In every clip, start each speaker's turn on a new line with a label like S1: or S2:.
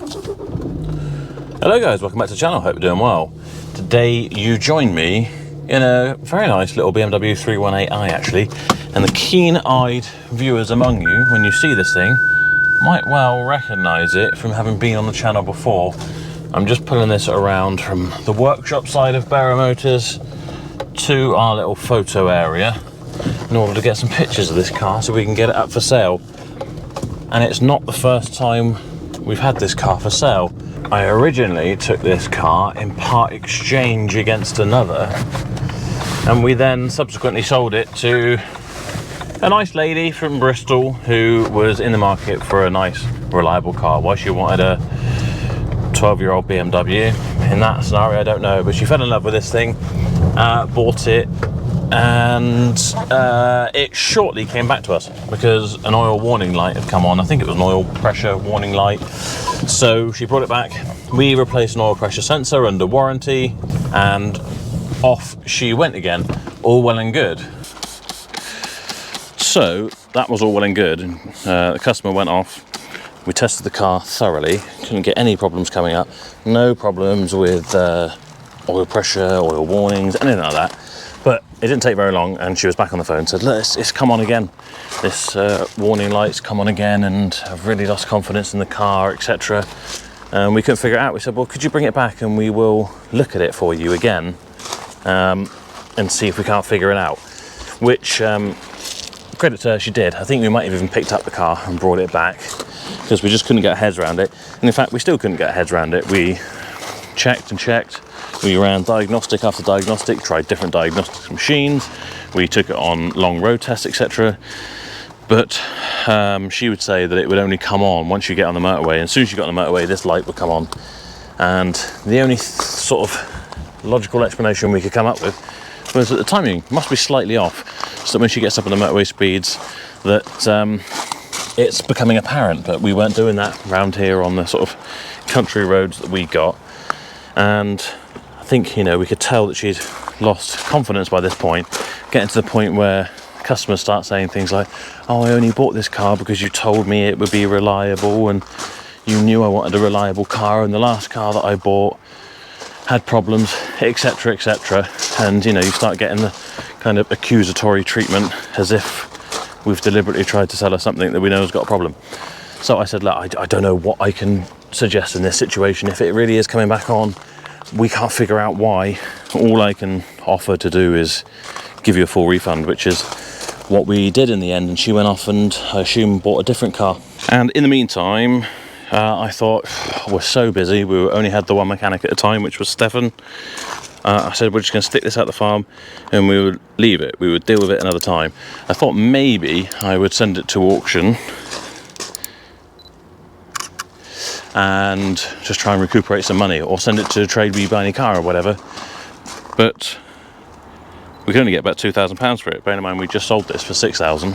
S1: Hello guys, welcome back to the channel, hope you're doing well. Today you join me in a very nice little BMW 318i actually, and the keen-eyed viewers among you, when you see this thing, might well recognise it from having been on the channel before. I'm just pulling this around from the workshop side of Barrow Motors to our little photo area in order to get some pictures of this car so we can get it up for sale. And it's not the first time we've had this car for sale. I originally took this car in part exchange against another, and we then subsequently sold it to a nice lady from Bristol who was in the market for a nice reliable car. Why she wanted a 12-year-old BMW in that scenario, I don't know, but she fell in love with this thing, bought it, and it shortly came back to us because an oil warning light had come on. I think it was an oil pressure warning light. So she brought it back, we replaced an oil pressure sensor under warranty, and off she went again, all well and good. So that was all well and good. The customer went off, we tested the car thoroughly, couldn't get any problems coming up, no problems with oil pressure, oil warnings, anything like that. But it didn't take very long and she was back on the phone and said, look, it's come on again. This warning light's come on again and I've really lost confidence in the car, etc. And we couldn't figure it out. We said, well, could you bring it back and we will look at it for you again and see if we can't figure it out. Which, credit to her, she did. I think we might have even picked up the car and brought it back because we just couldn't get our heads around it. And in fact, we still couldn't get our heads around it. We checked and checked. We ran diagnostic after diagnostic, tried different diagnostic machines. We took it on long road tests, etc. But she would say that it would only come on once you get on the motorway. And as soon as you got on the motorway, this light would come on. And the only sort of logical explanation we could come up with was that the timing must be slightly off, so that when she gets up on the motorway speeds, that it's becoming apparent. But we weren't doing that around here on the sort of country roads that we got. And I think, you know, we could tell that she'd lost confidence by this point, getting to the point where customers start saying things like, oh, I only bought this car because you told me it would be reliable and you knew I wanted a reliable car, and the last car that I bought had problems, etc, etc. And, you know, you start getting the kind of accusatory treatment as if we've deliberately tried to sell her something that we know has got a problem. So I said, look, I don't know what I can suggest in this situation. If it really is coming back on, we can't figure out why. All I can offer to do is give you a full refund, which is what we did in the end. And she went off and, I assume, bought a different car. And in the meantime, I thought, we're so busy. We only had the one mechanic at a time, which was Stefan. I said, we're just going to stick this out the farm and we would leave it. We would deal with it another time. I thought maybe I would send it to auction and just try and recuperate some money, or send it to Trade We Buy Any Car or whatever. But we could only get about £2,000 for it. Bearing in mind we just sold this for £6,000.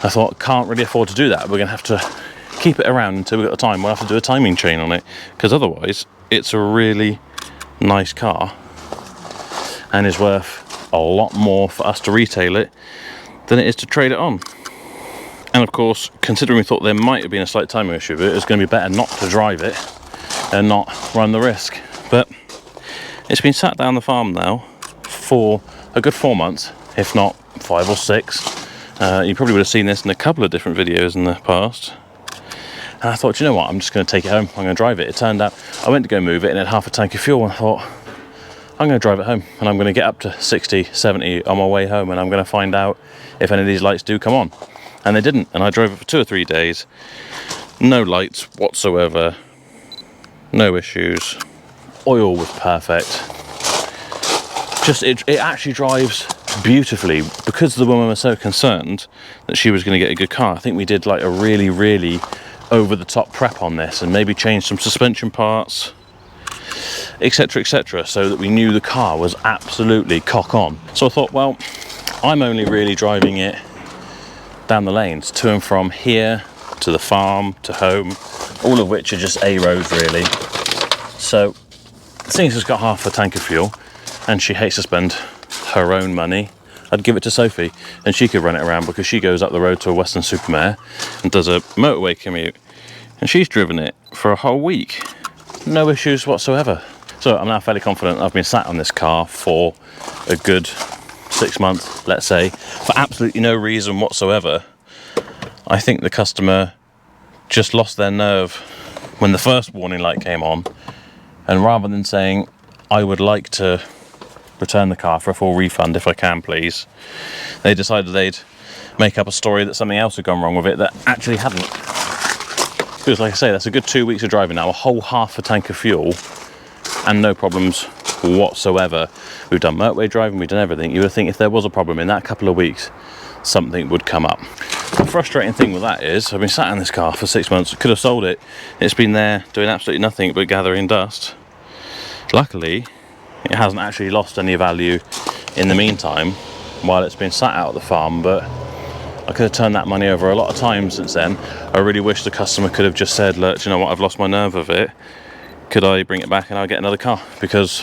S1: I thought, can't really afford to do that. We're going to have to keep it around until we've got the time. We'll have to do a timing chain on it, because otherwise it's a really nice car and is worth a lot more for us to retail it than it is to trade it on. And of course, considering we thought there might have been a slight timing issue with it, it's going to be better not to drive it and not run the risk. But it's been sat down the farm now for a good 4 months, if not 5 or 6. You probably would have seen this in a couple of different videos in the past. And I thought, you know what, I'm just going to take it home, I'm going to drive it. It turned out I went to go move it and it had half a tank of fuel, and I thought, I'm going to drive it home and I'm going to get up to 60, 70 on my way home, and I'm going to find out if any of these lights do come on. And they didn't, and I drove it for 2 or 3 days. No lights whatsoever, no issues. Oil was perfect. Just, it actually drives beautifully. Because the woman was so concerned that she was going to get a good car, I think we did like a really, really over-the-top prep on this, and maybe changed some suspension parts, etc, etc, so that we knew the car was absolutely cock on. So I thought, well, I'm only really driving it down the lanes to and from here to the farm to home, all of which are just A roads really. So seeing as it's got half a tank of fuel and she hates to spend her own money, I'd give it to Sophie and she could run it around, because she goes up the road to a Western-super-Mare and does a motorway commute, and she's driven it for a whole week. No issues whatsoever. So I'm now fairly confident I've been sat on this car for a good 6 months, let's say, for absolutely no reason whatsoever. I think the customer just lost their nerve when the first warning light came on, and rather than saying, I would like to return the car for a full refund if I can please, they decided they'd make up a story that something else had gone wrong with it that actually hadn't. Because like I say, that's a good 2 weeks of driving now, a whole half a tank of fuel, and no problems whatsoever. We've done motorway driving, we've done everything. You would think if there was a problem in that couple of weeks, something would come up. The frustrating thing with that is, I've been sat in this car for 6 months, could have sold it. It's been there doing absolutely nothing but gathering dust. Luckily, it hasn't actually lost any value in the meantime while it's been sat out at the farm, but I could have turned that money over a lot of times since then. I really wish the customer could have just said, look, do you know what, I've lost my nerve of it. Could I bring it back and I'll get another car? Because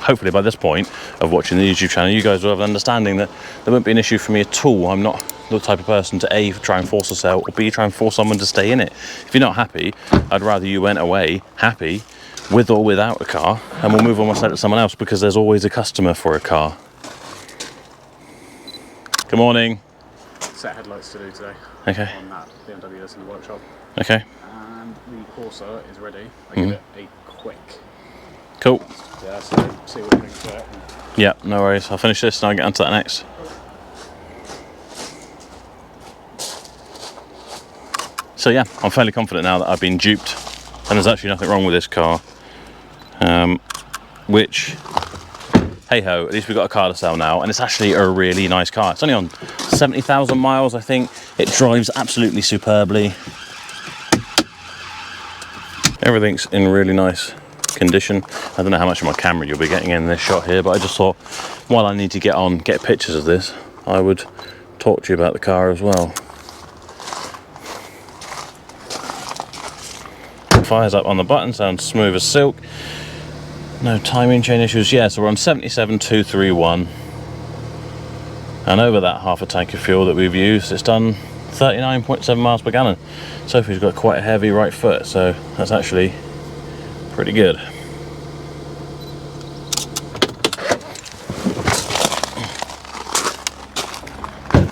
S1: hopefully by this point of watching the YouTube channel, you guys will have an understanding that there won't be an issue for me at all. I'm not the type of person to A, try and force a sale, or B, try and force someone to stay in it. If you're not happy, I'd rather you went away happy, with or without a car, and we'll move on and sell it to someone else, because there's always a customer for a car. Good morning.
S2: Set headlights to do today.
S1: Okay.
S2: On that BMW that's in the workshop.
S1: Okay.
S2: And the Corsa is ready. I give it a quick.
S1: Cool.
S2: Yeah, so see what you think of it.
S1: Yeah, no worries. I'll finish this and I'll get onto that next. So yeah, I'm fairly confident now that I've been duped, and there's actually nothing wrong with this car. Which, hey ho, at least we've got a car to sell now, and it's actually a really nice car. It's only on 70,000 miles, I think. It drives absolutely superbly. Everything's in really nice condition. I don't know how much of my camera you'll be getting in this shot here, but I just thought, while I need to get pictures of this, I would talk to you about the car as well. Fires up on the button, sounds smooth as silk. No timing chain issues. Yeah, so we're on 77,231, and over that half a tank of fuel that we've used, it's done 39.7 miles per gallon. Sophie's got quite a heavy right foot, so that's actually pretty good.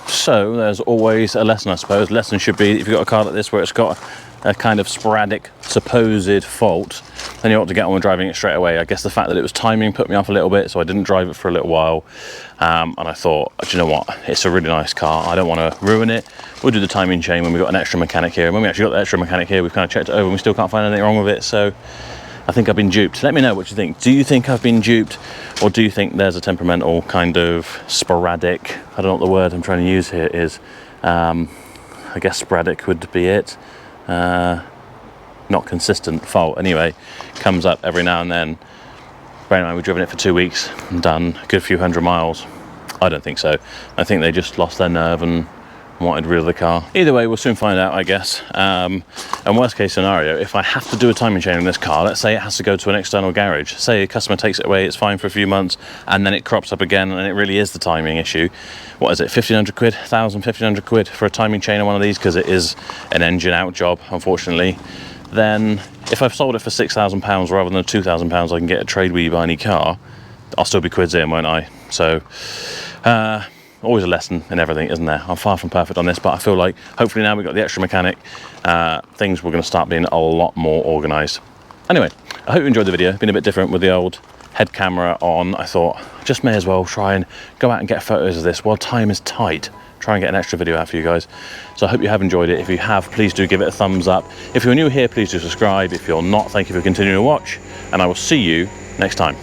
S1: So there's always a lesson, I suppose. Lesson should be, if you've got a car like this where it's got a kind of sporadic supposed fault, then you ought to get on with driving it straight away. I guess the fact that it was timing put me off a little bit, so I didn't drive it for a little while, and I thought, do you know what, it's a really nice car, I don't want to ruin it. We'll do the timing chain when we've got an extra mechanic here, and when we actually got the extra mechanic here, we've kind of checked it over and we still can't find anything wrong with it. So I think I've been duped. Let me know what you think. Do you think I've been duped, or do you think there's a temperamental kind of sporadic, I don't know what the word I'm trying to use here is, I guess sporadic would be it, not consistent fault anyway, comes up every now and then. Bear in mind, we've driven it for 2 weeks and done a good few hundred miles. I don't think so. I think they just lost their nerve and wanted rid of the car. Either way, we'll soon find out, I guess. And worst case scenario, if I have to do a timing chain on this car, let's say it has to go to an external garage, say a customer takes it away, it's fine for a few months, and then it crops up again and it really is the timing issue. What is it, 1,500 quid, 1,500 quid for a timing chain on one of these, because it is an engine out job, unfortunately. Then if I've sold it for £6,000 rather than £2,000, I can get a trade where you buy any car, I'll still be quids in, won't I? So always a lesson in everything, isn't there? I'm far from perfect on this, but I feel like hopefully now we've got the extra mechanic, things were going to start being a lot more organised. Anyway, I hope you enjoyed the video. Been a bit different with the old head camera on. I thought just may as well try and go out and get photos of this while time is tight. Try and get an extra video out for you guys. So I hope you have enjoyed it. If you have, please do give it a thumbs up. If you're new here, please do subscribe. If you're not, thank you for continuing to watch, and I will see you next time.